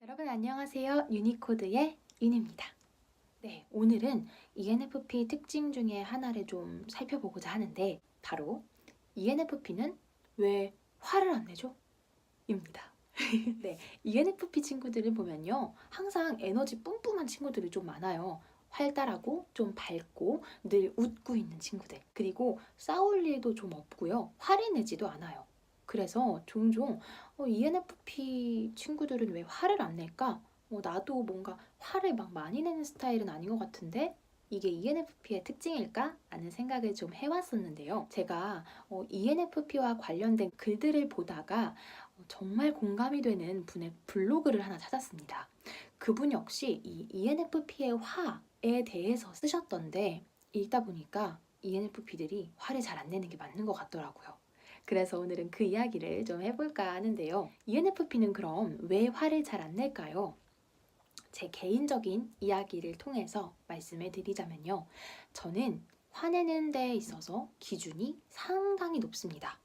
여러분 안녕하세요. 유니코드의 윤입니다. 네, 오늘은 ENFP 특징 중에 하나를 좀 살펴보고자 하는데 바로 ENFP는 왜 화를 안 내죠? 입니다. 네, ENFP 친구들을 보면요. 항상 에너지 뿜뿜한 친구들이 좀 많아요. 활달하고 좀 밝고 늘 웃고 있는 친구들. 그리고 싸울 일도 좀 없고요. 화를 내지도 않아요. 그래서 종종 ENFP 친구들은 왜 화를 안 낼까? 나도 뭔가 화를 막 많이 내는 스타일은 아닌 것 같은데 이게 ENFP의 특징일까? 라는 생각을 좀 해왔었는데요. 제가 ENFP와 관련된 글들을 보다가 정말 공감이 되는 분의 블로그를 하나 찾았습니다. 그분 역시 이 ENFP의 화에 대해서 쓰셨던데 읽다 보니까 ENFP들이 화를 잘 안 내는 게 맞는 것 같더라고요. 그래서 오늘은 그 이야기를 좀 해볼까 하는데요. ENFP는 그럼 왜 화를 잘 안 낼까요? 제 개인적인 이야기를 통해서 말씀을 드리자면요. 저는 화내는 데 있어서 기준이 상당히 높습니다.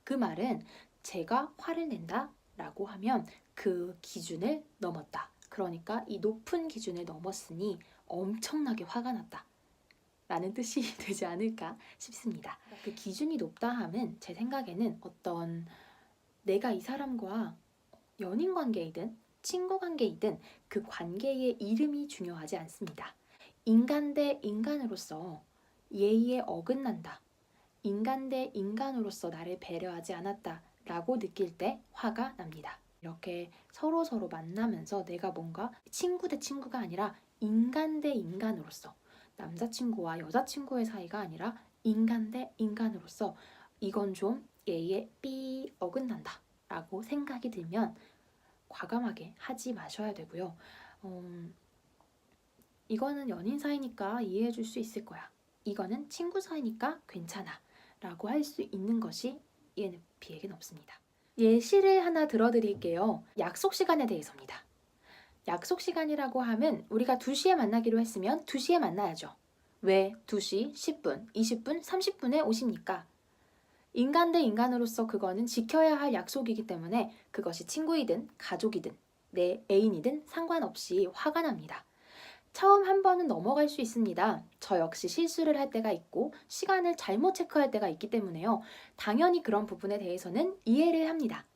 그 말은 제가 화를 낸다 라고 하면 그 기준을 넘었다. 그러니까 이 높은 기준을 넘었으니 엄청나게 화가 났다. 라는 뜻이 되지 않을까 싶습니다. 그 기준이 높다 함은 제 생각에는 어떤 내가 이 사람과 연인 관계이든 친구 관계이든 그 관계의 이름이 중요하지 않습니다. 인간 대 인간으로서 예의에 어긋난다. 인간 대 인간으로서 나를 배려하지 않았다 라고 느낄 때 화가 납니다. 이렇게 서로 만나면서 내가 뭔가 친구 대 친구가 아니라 인간 대 인간으로서 남자친구와 여자친구의 사이가 아니라 인간 대 인간으로서 이건 좀 예의에 삐 어긋난다 라고 생각이 들면 과감하게 하지 마셔야 되고요. 이거는 연인 사이니까 이해해 줄 수 있을 거야. 이거는 친구 사이니까 괜찮아. 라고 할 수 있는 것이 ENFP에겐 없습니다. 예시를 하나 들어드릴게요. 약속 시간에 대해서입니다. 약속 시간이라고 하면 우리가 2시에 만나기로 했으면 2시에 만나야죠. 왜 2시, 10분, 20분, 30분에 오십니까? 인간 대 인간으로서 그거는 지켜야 할 약속이기 때문에 그것이 친구이든 가족이든 내 애인이든 상관없이 화가 납니다. 처음 한 번은 넘어갈 수 있습니다. 저 역시 실수를 할 때가 있고 시간을 잘못 체크할 때가 있기 때문에요. 당연히 그런 부분에 대해서는 이해를 합니다.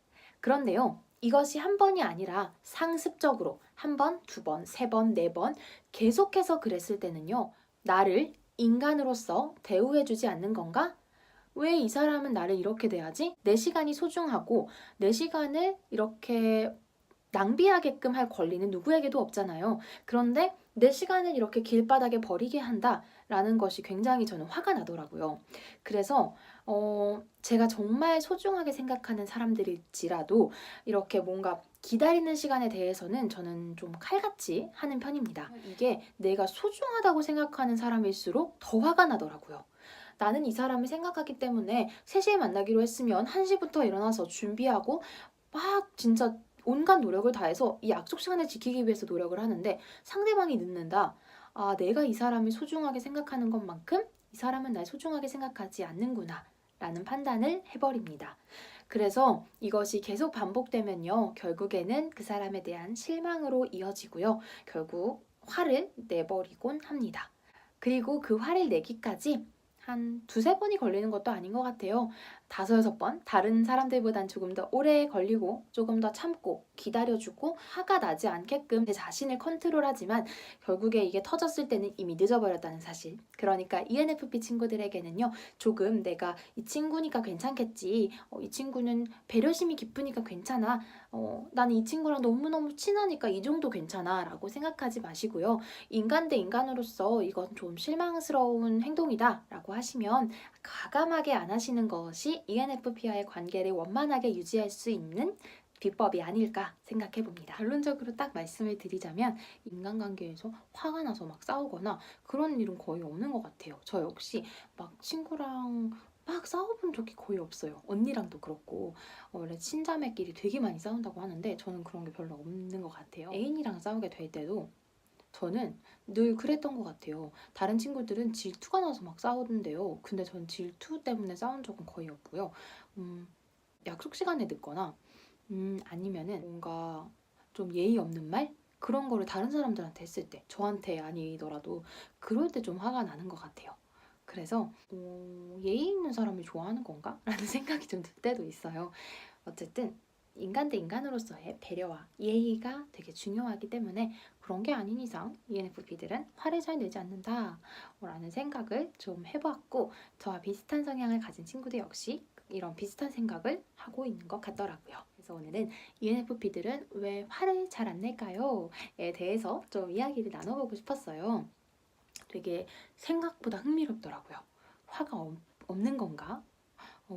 그런데요. 이것이 한 번이 아니라 상습적으로 한 번, 두 번, 세 번, 네 번 계속해서 그랬을 때는요. 나를 인간으로서 대우해주지 않는 건가? 왜 이 사람은 나를 이렇게 대하지? 내 시간이 소중하고 내 시간을 이렇게 낭비하게끔 할 권리는 누구에게도 없잖아요. 그런데 내 시간을 이렇게 길바닥에 버리게 한다라는 것이 굉장히 저는 화가 나더라고요. 그래서 제가 정말 소중하게 생각하는 사람들일지라도 이렇게 뭔가 기다리는 시간에 대해서는 저는 좀 칼같이 하는 편입니다. 이게 내가 소중하다고 생각하는 사람일수록 더 화가 나더라고요. 나는 이 사람을 생각하기 때문에 3시에 만나기로 했으면 1시부터 일어나서 준비하고 막 진짜 온갖 노력을 다해서 이 약속 시간을 지키기 위해서 노력을 하는데 상대방이 늦는다. 아, 내가 이 사람을 소중하게 생각하는 것만큼 이 사람은 날 소중하게 생각하지 않는구나 라는 판단을 해버립니다. 그래서 이것이 계속 반복되면요. 결국에는 그 사람에 대한 실망으로 이어지고요. 결국 화를 내버리곤 합니다. 그리고 그 화를 내기까지 한 2-3번이 걸리는 것도 아닌 것 같아요. 5-6번 다른 사람들보단 조금 더 오래 걸리고 조금 더 참고 기다려주고 화가 나지 않게끔 제 자신을 컨트롤하지만 결국에 이게 터졌을 때는 이미 늦어버렸다는 사실. 그러니까 ENFP 친구들에게는요. 조금 내가 이 친구니까 괜찮겠지. 이 친구는 배려심이 깊으니까 괜찮아. 나는 이 친구랑 너무너무 친하니까 이 정도 괜찮아 라고 생각하지 마시고요. 인간 대 인간으로서 이건 좀 실망스러운 행동이다 라고 하시면 과감하게 안 하시는 것이 ENFP와의 관계를 원만하게 유지할 수 있는 비법이 아닐까 생각해 봅니다. 결론적으로 딱 말씀을 드리자면 인간관계에서 화가 나서 막 싸우거나 그런 일은 거의 없는 것 같아요. 저 역시 막 친구랑 막 싸워본 적이 거의 없어요. 언니랑도 그렇고 원래 친자매끼리 되게 많이 싸운다고 하는데 저는 그런 게 별로 없는 것 같아요. 애인이랑 싸우게 될 때도 저는 늘 그랬던 것 같아요. 다른 친구들은 질투가 나서 막 싸우던데요. 근데 전 질투 때문에 싸운 적은 거의 없고요. 약속 시간에 늦거나 아니면은 뭔가 좀 예의 없는 말? 그런 거를 다른 사람들한테 했을 때, 저한테 아니더라도 그럴 때 좀 화가 나는 것 같아요. 그래서 예의 있는 사람을 좋아하는 건가? 라는 생각이 좀 들 때도 있어요. 어쨌든 인간 대 인간으로서의 배려와 예의가 되게 중요하기 때문에 그런 게 아닌 이상 ENFP들은 화를 잘 내지 않는다 라는 생각을 좀 해봤고, 저와 비슷한 성향을 가진 친구들 역시 이런 비슷한 생각을 하고 있는 것 같더라고요. 그래서 오늘은 ENFP들은 왜 화를 잘 안 낼까요? 에 대해서 좀 이야기를 나눠보고 싶었어요. 되게 생각보다 흥미롭더라고요. 화가 없는 건가?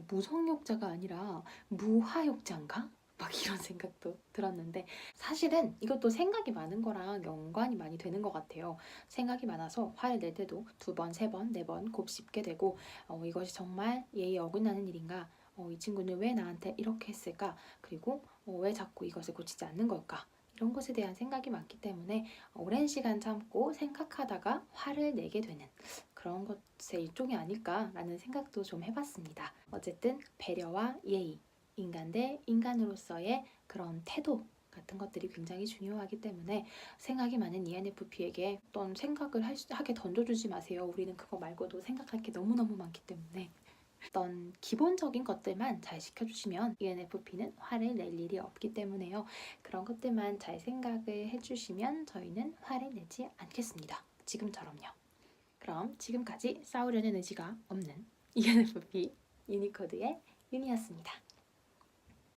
무성욕자가 아니라 무화욕자인가? 막 이런 생각도 들었는데, 사실은 이것도 생각이 많은 거랑 연관이 많이 되는 것 같아요. 생각이 많아서 화를 낼 때도 두 번, 세 번, 네 번 곱씹게 되고, 이것이 정말 예의 어긋나는 일인가? 이 친구는 왜 나한테 이렇게 했을까? 그리고 왜 자꾸 이것을 고치지 않는 걸까? 이런 것에 대한 생각이 많기 때문에 오랜 시간 참고 생각하다가 화를 내게 되는 그런 것의 일종이 아닐까라는 생각도 좀 해봤습니다. 어쨌든 배려와 예의, 인간 대 인간으로서의 그런 태도 같은 것들이 굉장히 중요하기 때문에 생각이 많은 ENFP에게 어떤 생각을 하게 던져주지 마세요. 우리는 그거 말고도 생각할 게 너무너무 많기 때문에 어떤 기본적인 것들만 잘 시켜주시면 ENFP는 화를 낼 일이 없기 때문에요. 그런 것들만 잘 생각을 해주시면 저희는 화를 내지 않겠습니다. 지금처럼요. 그럼 지금까지 싸우려는 의지가 없는 ENFP 유니코드의 윤이었습니다.